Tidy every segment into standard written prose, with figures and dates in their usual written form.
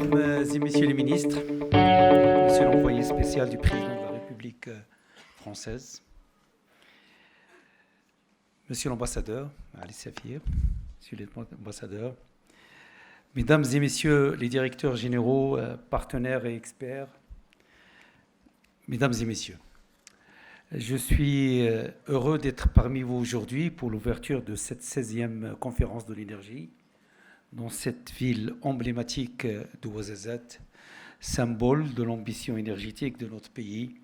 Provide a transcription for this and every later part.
Mesdames et Messieurs les ministres, Monsieur l'envoyé spécial du Président de la République française, Monsieur l'ambassadeur, Ali Safir, Monsieur l'ambassadeur, Mesdames et Messieurs les directeurs généraux, partenaires et experts, Mesdames et Messieurs, je suis heureux d'être parmi vous aujourd'hui pour l'ouverture de cette 16e conférence de l'énergie dans cette ville emblématique de Ouarzazate, symbole de l'ambition énergétique de notre pays,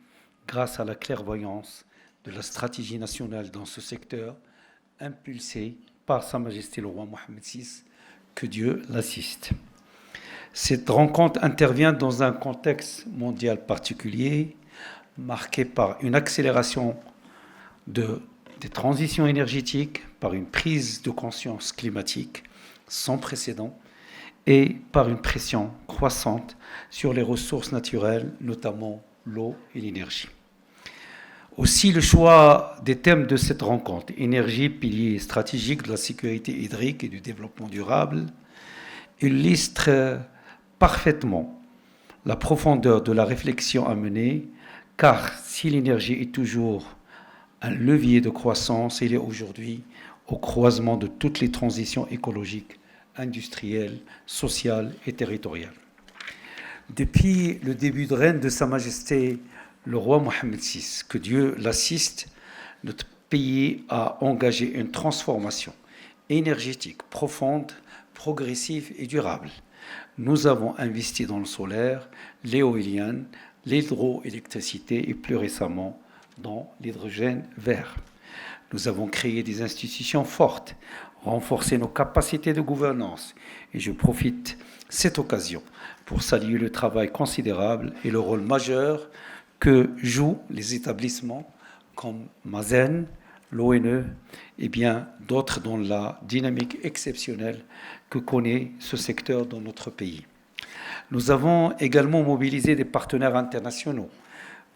grâce à la clairvoyance de la stratégie nationale dans ce secteur, impulsée par Sa Majesté le roi Mohammed VI, que Dieu l'assiste. Cette rencontre intervient dans un contexte mondial particulier, marqué par une accélération des transitions énergétiques, par une prise de conscience climatique sans précédent et par une pression croissante sur les ressources naturelles, notamment l'eau et l'énergie. Aussi, le choix des thèmes de cette rencontre, énergie, pilier stratégique de la sécurité hydrique et du développement durable, illustre parfaitement la profondeur de la réflexion à mener, car si l'énergie est toujours un levier de croissance, il est aujourd'hui au croisement de toutes les transitions écologiques, industrielles, sociales et territoriales. Depuis le début de règne de Sa Majesté le roi Mohammed VI, que Dieu l'assiste, notre pays a engagé une transformation énergétique profonde, progressive et durable. Nous avons investi dans le solaire, l'éolien, l'hydroélectricité et plus récemment dans l'hydrogène vert. Nous avons créé des institutions fortes, renforcé nos capacités de gouvernance et je profite de cette occasion pour saluer le travail considérable et le rôle majeur que jouent les établissements comme Mazen, l'ONE et bien d'autres dans la dynamique exceptionnelle que connaît ce secteur dans notre pays. Nous avons également mobilisé des partenaires internationaux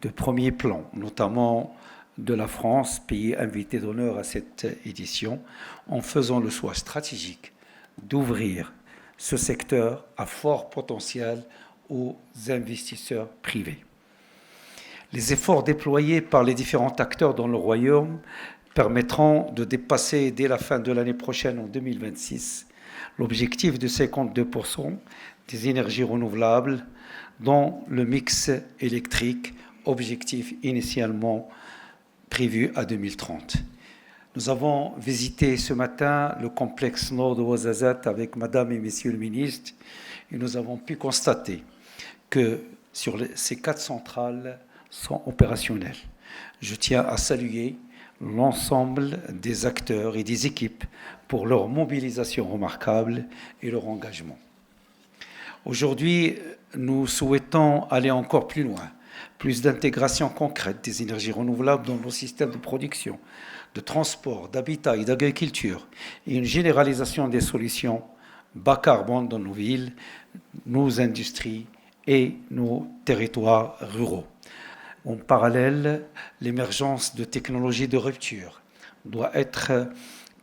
de premier plan, notamment de la France, pays invité d'honneur à cette édition, en faisant le choix stratégique d'ouvrir ce secteur à fort potentiel aux investisseurs privés. Les efforts déployés par les différents acteurs dans le Royaume permettront de dépasser dès la fin de l'année prochaine, en 2026, l'objectif de 52% des énergies renouvelables dans le mix électrique, objectif initialement prévu à 2030. Nous avons visité ce matin le complexe nord de Ouarzazate avec Madame et Messieurs le ministre et nous avons pu constater que ces 4 centrales sont opérationnelles. Je tiens à saluer l'ensemble des acteurs et des équipes pour leur mobilisation remarquable et leur engagement. Aujourd'hui, nous souhaitons aller encore plus loin, plus d'intégration concrète des énergies renouvelables dans nos systèmes de production, de transport, d'habitat et d'agriculture, et une généralisation des solutions bas carbone dans nos villes, nos industries et nos territoires ruraux. En parallèle, l'émergence de technologies de rupture doit être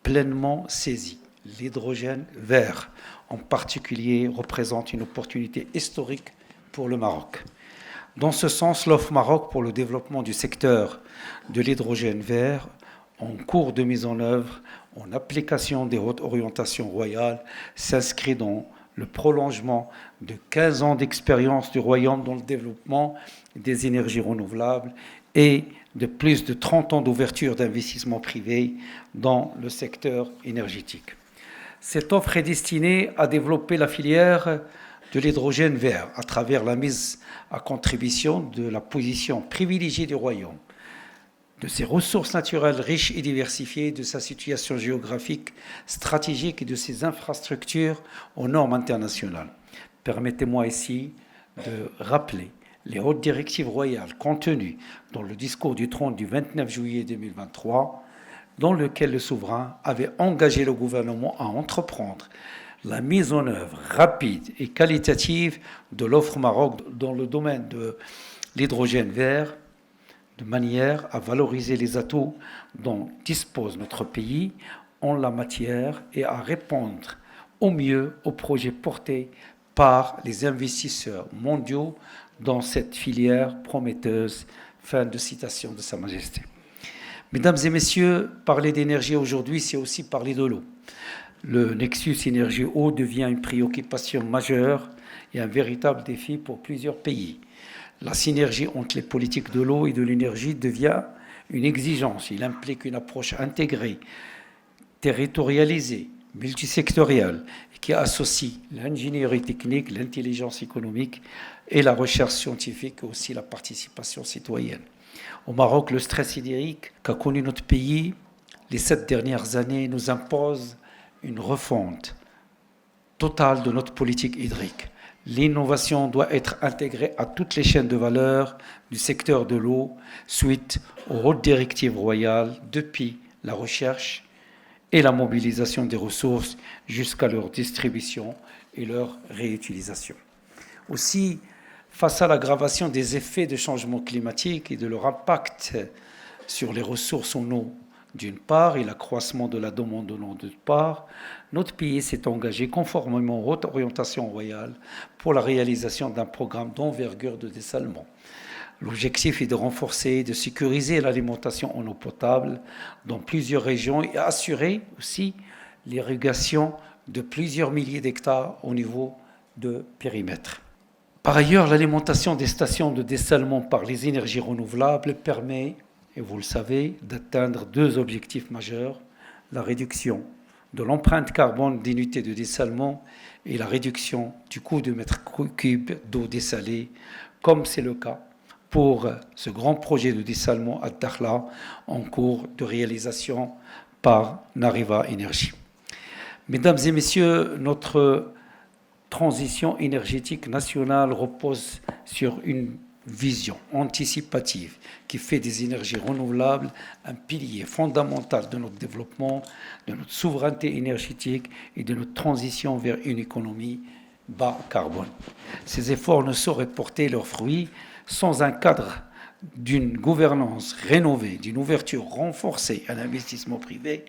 pleinement saisie. L'hydrogène vert, en particulier, représente une opportunité historique pour le Maroc. Dans ce sens, l'offre Maroc pour le développement du secteur de l'hydrogène vert, en cours de mise en œuvre, en application des hautes orientations royales, s'inscrit dans le prolongement de 15 ans d'expérience du Royaume dans le développement des énergies renouvelables et de plus de 30 ans d'ouverture d'investissements privés dans le secteur énergétique. Cette offre est destinée à développer la filière de l'hydrogène vert à travers la mise à contribution de la position privilégiée du Royaume, de ses ressources naturelles riches et diversifiées, de sa situation géographique stratégique et de ses infrastructures aux normes internationales. Permettez-moi ici de rappeler les hautes directives royales contenues dans le discours du trône du 29 juillet 2023, dans lequel le souverain avait engagé le gouvernement à entreprendre la mise en œuvre rapide et qualitative de l'offre Maroc dans le domaine de l'hydrogène vert, de manière à valoriser les atouts dont dispose notre pays en la matière et à répondre au mieux aux projets portés par les investisseurs mondiaux dans cette filière prometteuse. Fin de citation de Sa Majesté. Mesdames et messieurs, parler d'énergie aujourd'hui, c'est aussi parler de l'eau. Le nexus énergie-eau devient une préoccupation majeure et un véritable défi pour plusieurs pays. La synergie entre les politiques de l'eau et de l'énergie devient une exigence. Il implique une approche intégrée, territorialisée, multisectorielle, qui associe l'ingénierie technique, l'intelligence économique et la recherche scientifique, et aussi la participation citoyenne. Au Maroc, le stress hydrique qu'a connu notre pays les 7 dernières années nous impose une refonte totale de notre politique hydrique. L'innovation doit être intégrée à toutes les chaînes de valeur du secteur de l'eau suite aux hautes directives royales depuis la recherche et la mobilisation des ressources jusqu'à leur distribution et leur réutilisation. Aussi, face à l'aggravation des effets de changement climatique et de leur impact sur les ressources en eau d'une part et l'accroissement de la demande en eau d'autre part, notre pays s'est engagé conformément aux hautes orientations royales pour la réalisation d'un programme d'envergure de dessalement. L'objectif est de renforcer et de sécuriser l'alimentation en eau potable dans plusieurs régions et assurer aussi l'irrigation de plusieurs milliers d'hectares au niveau de périmètre. Par ailleurs, l'alimentation des stations de dessalement par les énergies renouvelables permet, et vous le savez, d'atteindre 2 objectifs majeurs, la réduction de l'empreinte carbone d'unités de dessalement et la réduction du coût de mètre cube d'eau dessalée, comme c'est le cas pour ce grand projet de dessalement à Dakhla en cours de réalisation par Nariva Énergie. Mesdames et messieurs, notre transition énergétique nationale repose sur une vision anticipative qui fait des énergies renouvelables un pilier fondamental de notre développement, de notre souveraineté énergétique et de notre transition vers une économie bas carbone. Ces efforts ne sauraient porter leurs fruits sans un cadre d'une gouvernance rénovée, d'une ouverture renforcée à l'investissement privé,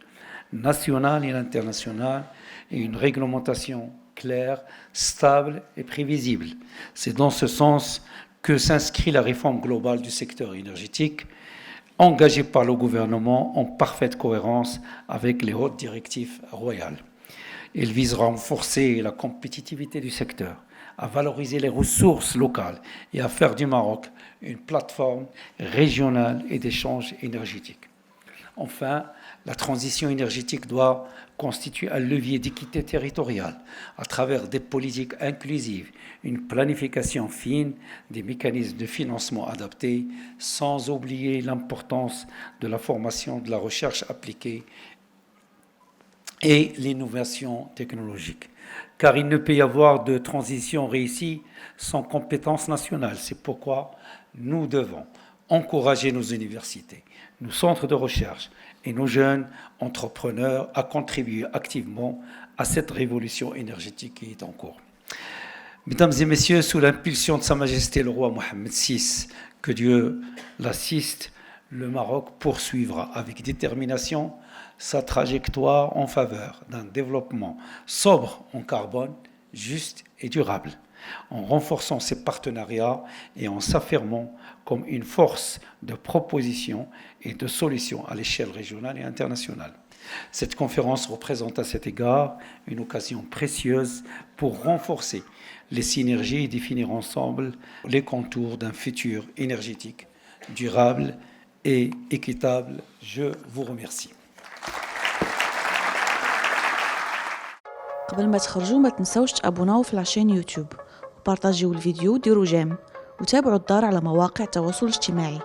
national et international, et une réglementation claire, stable et prévisible. C'est dans ce sens que s'inscrit la réforme globale du secteur énergétique, engagée par le gouvernement en parfaite cohérence avec les hautes directives royales. Il vise à renforcer la compétitivité du secteur, à valoriser les ressources locales et à faire du Maroc une plateforme régionale et d'échange énergétique. Enfin, la transition énergétique doit constituer un levier d'équité territoriale à travers des politiques inclusives, une planification fine, des mécanismes de financement adaptés, sans oublier l'importance de la formation, de la recherche appliquée et l'innovation technologique. Car il ne peut y avoir de transition réussie sans compétences nationales. C'est pourquoi nous devons encourager nos universités, nos centres de recherche et nos jeunes entrepreneurs à contribuer activement à cette révolution énergétique qui est en cours. Mesdames et messieurs, sous l'impulsion de Sa Majesté le roi Mohammed VI, que Dieu l'assiste, le Maroc poursuivra avec détermination sa trajectoire en faveur d'un développement sobre en carbone, juste et durable, en renforçant ses partenariats et en s'affirmant comme une force de proposition et de solution à l'échelle régionale et internationale. Cette conférence représente à cet égard une occasion précieuse pour renforcer les synergies et définir ensemble les contours d'un futur énergétique durable et équitable. Je vous remercie. قبل ما تخرجوا ما تنسوش تابوناو في العشان يوتيوب وبارطاجيو الفيديو وديروا جيم وتابعوا الدار على مواقع التواصل الاجتماعي.